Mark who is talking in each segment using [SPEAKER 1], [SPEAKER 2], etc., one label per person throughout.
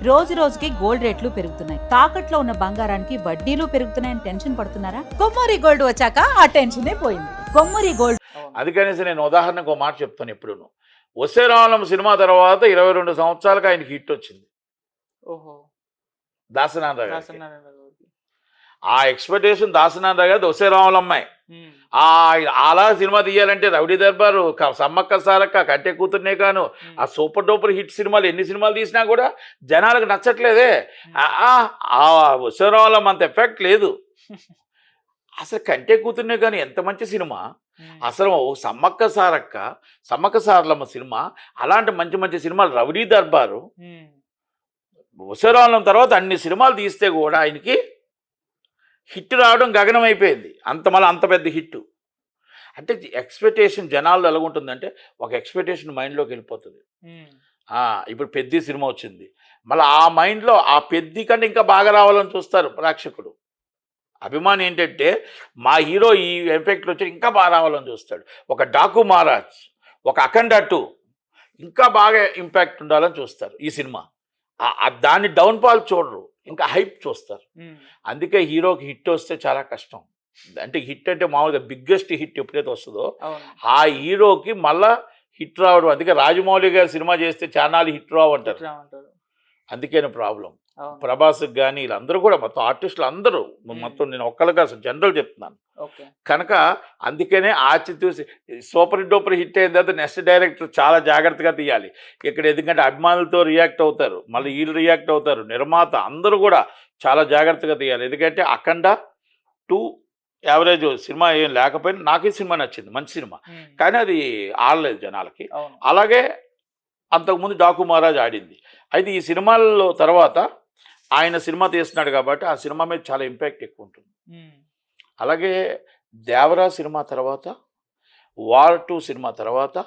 [SPEAKER 1] రోజు రోజుకి గోల్డ్ రేట్లు పెరుగుతున్నాయి. తాకట్లో ఉన్న బంగారానికి వడ్డీలు పెరుగుతున్నాయని టెన్షన్ పడుతున్నారా? కొమ్మూరి గోల్డ్ వచ్చాక ఆ టెన్షనే పోయింది. కొమ్మూరి గోల్డ్.
[SPEAKER 2] అందుకనేసి నేను ఉదాహరణకు ఒక మాట చెప్తాను ఎప్పుడును. 'వసే రావణం' సినిమా తర్వాత 22 సంవత్సరాలకు ఆయనకి హిట్ వచ్చింది.
[SPEAKER 3] ఓహో!
[SPEAKER 2] దాసనారాయణ గారికి.
[SPEAKER 3] దాసనారాయణ గారికి.
[SPEAKER 2] ఆ ఎక్స్‌పెక్టేషన్ దాసనారాయణ గారిది 'వసే రావణమ్మాయి'.
[SPEAKER 3] హ్మ్.
[SPEAKER 2] అలా సినిమా తీయాలంటే 'రౌడీ దర్బారు', 'సమ్మక్క సారక్క', 'కట్టె కూతుర్నే కాను' ఆ సూపర్ డూపర్ హిట్ సినిమాలు ఎన్ని సినిమాలు తీసినా కూడా జనాలకు నచ్చట్లేదే. ఆ 'వసే రావణం' అంత ఎఫెక్ట్ లేదు. అసలు 'కంటే కూతుర్నే కాను' ఎంత మంచి సినిమా. అసలు 'సమ్మక్క సారక్క', 'సమ్మక్క సారలమ్మ' సినిమా, అలాంటి మంచి మంచి సినిమాలు 'రౌడీ దర్బారు', 'వసే రావణం' తర్వాత అన్ని సినిమాలు తీస్తే కూడా ఆయనకి హిట్ రావడం గగనం అయిపోయింది. అంత పెద్ద హిట్. అంటే ఎక్స్‌పెక్టేషన్ జనాల్లో ఎలాగుంటుందంటే ఒక ఎక్స్‌పెక్టేషన్ మైండ్‌లోకి వెళ్ళిపోతుంది. ఇప్పుడు 'పెద్ది' సినిమా వచ్చింది. మళ్ళీ ఆ మైండ్‌లో ఆ 'పెద్ది' కంటే ఇంకా బాగా రావాలని చూస్తారు ప్రేక్షకుడు. అభిమాని ఏంటంటే మా హీరో ఈ ఎఫెక్ట్లు వచ్చి ఇంకా బాగా రావాలని చూస్తాడు. ఒక 'డాకు మహారాజ్', ఒక 'అఖండ 2' ఇంకా బాగా ఇంపాక్ట్ ఉండాలని చూస్తారు ఈ సినిమా. దాన్ని డౌన్‌ఫాల్ చూడరు. ఇంకా హైప్ చూస్తారు. అందుకే హీరోకి హిట్ వస్తే చాలా కష్టం. అంటే హిట్ అంటే మామూలుగా బిగ్గెస్ట్ హిట్ ఎప్పుడైతే వస్తుందో ఆ హీరోకి మళ్ళా హిట్ రావడం. అందుకే రాజమౌళి గారు సినిమా చేస్తే చానాలు హిట్ రావు అంటారు. అందుకేనే ప్రాబ్లం. ప్రభాస్కి కానీ వీళ్ళందరూ కూడా మొత్తం ఆర్టిస్టులు అందరూ మొత్తం నేను ఒక్కళ్ళగా జనరల్ చెప్తున్నాను. కనుక అందుకనే ఆచితూసి సూపర్ డూపర్ హిట్ అయిన తర్వాత నెక్స్ట్ డైరెక్టర్ చాలా జాగ్రత్తగా తీయాలి. ఇక్కడ ఎందుకంటే అభిమానులతో రియాక్ట్ అవుతారు, మళ్ళీ వీళ్ళు రియాక్ట్ అవుతారు, నిర్మాత అందరూ కూడా చాలా జాగ్రత్తగా తీయాలి. ఎందుకంటే 'అఖండ 2' యావరేజ్ సినిమా ఏం లేకపోయినా నాకు ఈ సినిమా నచ్చింది, మంచి సినిమా. కానీ అది ఆడలేదు జనాలకి. అలాగే అంతకుముందు 'డాకు మహారాజ్' ఆడింది. అయితే ఈ సినిమాల్లో తర్వాత ఆయన సినిమా తీస్తున్నాడు కాబట్టి ఆ సినిమా మీద చాలా ఇంపాక్ట్ ఎక్కువ ఉంటుంది. అలాగే 'దేవరా' సినిమా తర్వాత 'వార్ 2' సినిమా తర్వాత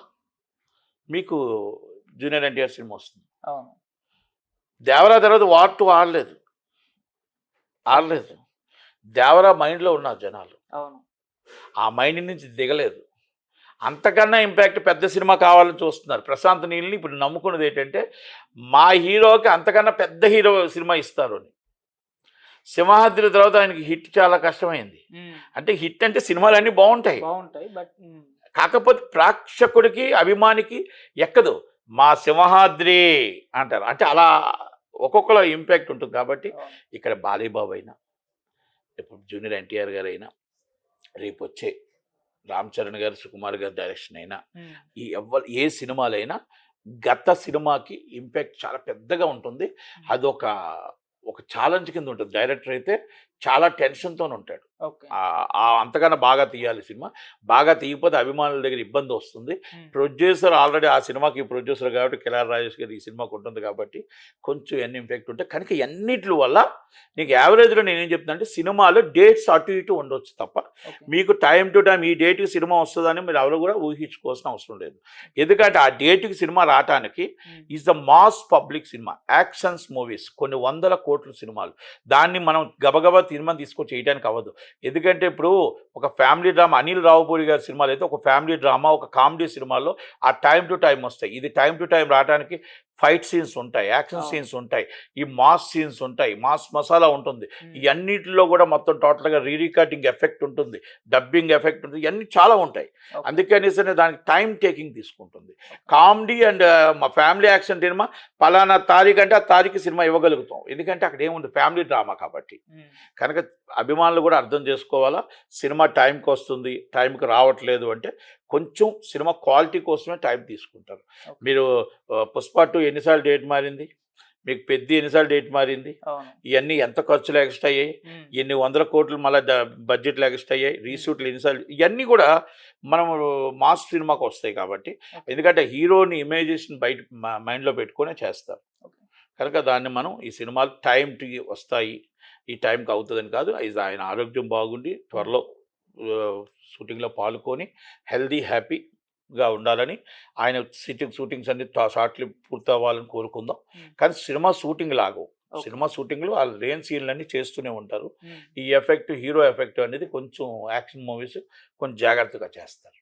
[SPEAKER 2] మీకు జూనియర్ ఎన్టీఆర్ సినిమా వస్తుంది. 'దేవరా' తర్వాత 'వార్ 2' ఆడలేదు. 'దేవరా' మైండ్లో ఉన్నారు జనాలు. ఆ మైండ్ నుంచి దిగలేదు. అంతకన్నా ఇంపాక్ట్ పెద్ద సినిమా కావాలని చూస్తున్నారు. ప్రశాంత్ నీల్ని ఇప్పుడు నమ్ముకున్నది ఏంటంటే మా హీరోకి అంతకన్నా పెద్ద హీరో సినిమా ఇస్తారు అని. 'సింహాద్రి' తర్వాత ఆయనకి హిట్ చాలా కష్టమైంది. అంటే హిట్ అంటే సినిమాలన్నీ బాగుంటాయి, కాకపోతే ప్రేక్షకుడికి అభిమానికి ఎక్కదు. మా 'సింహాద్రి' అంటారు. అంటే అలా ఒక్కొక్కరు ఇంపాక్ట్ ఉంటుంది. కాబట్టి ఇక్కడ బాలీబాబు అయినా, ఇప్పుడు జూనియర్ ఎన్టీఆర్ గారు అయినా, రేపు వచ్చే రామ్ చరణ్ గారు, సుకుమార్ గారి డైరెక్షన్ అయినా, ఏ సినిమాలైనా గత సినిమాకి ఇంపాక్ట్ చాలా పెద్దగా ఉంటుంది. అదొక ఛాలెంజ్ కింద ఉంటుంది. డైరెక్టర్ అయితే చాలా టెన్షన్తో ఉంటాడు. అంతకన్నా బాగా తీయాలి సినిమా. బాగా తీయకపోతే అభిమానుల దగ్గర ఇబ్బంది వస్తుంది. ప్రొడ్యూసర్ ఆల్రెడీ ఆ సినిమాకి ప్రొడ్యూసర్ కాబట్టి కిలార్ రాజేష్ గారు ఈ సినిమాకి ఉంటుంది కాబట్టి కొంచెం ఎన్ని ఇంపాక్ట్ ఉంటాయి. కనుక ఎన్నిటి వల్ల నీకు యావరేజ్లో నేనేం చెప్తున్నా అంటే సినిమాలో డేట్స్ అటు ఇటు ఉండొచ్చు తప్ప మీకు టైం టు టైం ఈ డేట్కి సినిమా వస్తుందని మీరు ఎవరు కూడా ఊహించుకోవాల్సిన అవసరం లేదు. ఎందుకంటే ఆ డేట్కి సినిమా రావటానికి is the mass public cinema. Actions movies కొన్ని 100 కోట్ల సినిమాలు, దాన్ని మనం గబగబా సినిమా తీసుకొచ్చి చేయడానికి అవ్వదు. ఎందుకంటే ఇప్పుడు ఒక ఫ్యామిలీ డ్రామా, అనిల్ రావుపూడి గారి సినిమాలు అయితే ఒక ఫ్యామిలీ డ్రామా, ఒక కామెడీ సినిమాల్లో ఆ టైం టు టైం వస్తాయి. ఇది టైం టు టైం రావడానికి ఫైట్ సీన్స్ ఉంటాయి, యాక్షన్ సీన్స్ ఉంటాయి, ఈ మాస్ సీన్స్ ఉంటాయి, మాస్ మసాలా ఉంటుంది. ఇవన్నిటిలో కూడా మొత్తం టోటల్గా రీరికార్డింగ్ ఎఫెక్ట్ ఉంటుంది, డబ్బింగ్ ఎఫెక్ట్ ఉంటుంది, ఇవన్నీ చాలా ఉంటాయి. అందుకనేసి దానికి టైం టేకింగ్ తీసుకుంటుంది. కామెడీ అండ్ మా ఫ్యామిలీ యాక్షన్ సినిమా పలానా తారీఖు అంటే ఆ తారీఖు సినిమా ఇవ్వగలుగుతాం. ఎందుకంటే అక్కడ ఏముంది, ఫ్యామిలీ డ్రామా కాబట్టి. కనుక అభిమానులు కూడా అర్థం చేసుకోవాలా, సినిమా టైంకి వస్తుంది, టైంకి రావట్లేదు అంటే కొంచెం సినిమా క్వాలిటీ కోసమే టైం తీసుకుంటారు. మీరు 'పుష్ప 2' ఎన్నిసార్లు డేట్ మారింది, మీకు 'పెద్ది' ఎన్నిసార్లు డేట్ మారింది, ఇవన్నీ ఎంత ఖర్చులు ఎక్స్ట్రా అయ్యాయి, ఎన్ని 100 కోట్లు మళ్ళీ బడ్జెట్లు ఎక్స్ట్రా అయ్యాయి, రీషూట్లు ఎన్నిసార్లు, ఇవన్నీ కూడా మనం మాస్ సినిమాకి వస్తాయి. కాబట్టి ఎందుకంటే హీరోని ఇమేజెస్ని బయట మైండ్లో పెట్టుకునే చేస్తారు. కనుక దాన్ని మనం ఈ సినిమాలు టైంకి వస్తాయి, ఈ టైంకి అవుతుందని కాదు. ఆయన ఆరోగ్యం బాగుండి త్వరలో షూటింగ్లో పాల్గొని హెల్దీ హ్యాపీగా ఉండాలని, ఆయన షూటింగ్స్ అన్ని షార్ట్లు పూర్తి అవ్వాలని కోరుకుందాం. కానీ సినిమా షూటింగ్ లాగవు. సినిమా షూటింగ్లో వాళ్ళు రేన్ సీన్లన్నీ చేస్తూనే ఉంటారు. ఈ ఎఫెక్ట్, హీరో ఎఫెక్ట్ అనేది కొంచెం యాక్షన్ మూవీస్ కొంచెం జాగ్రత్తగా చేస్తారు.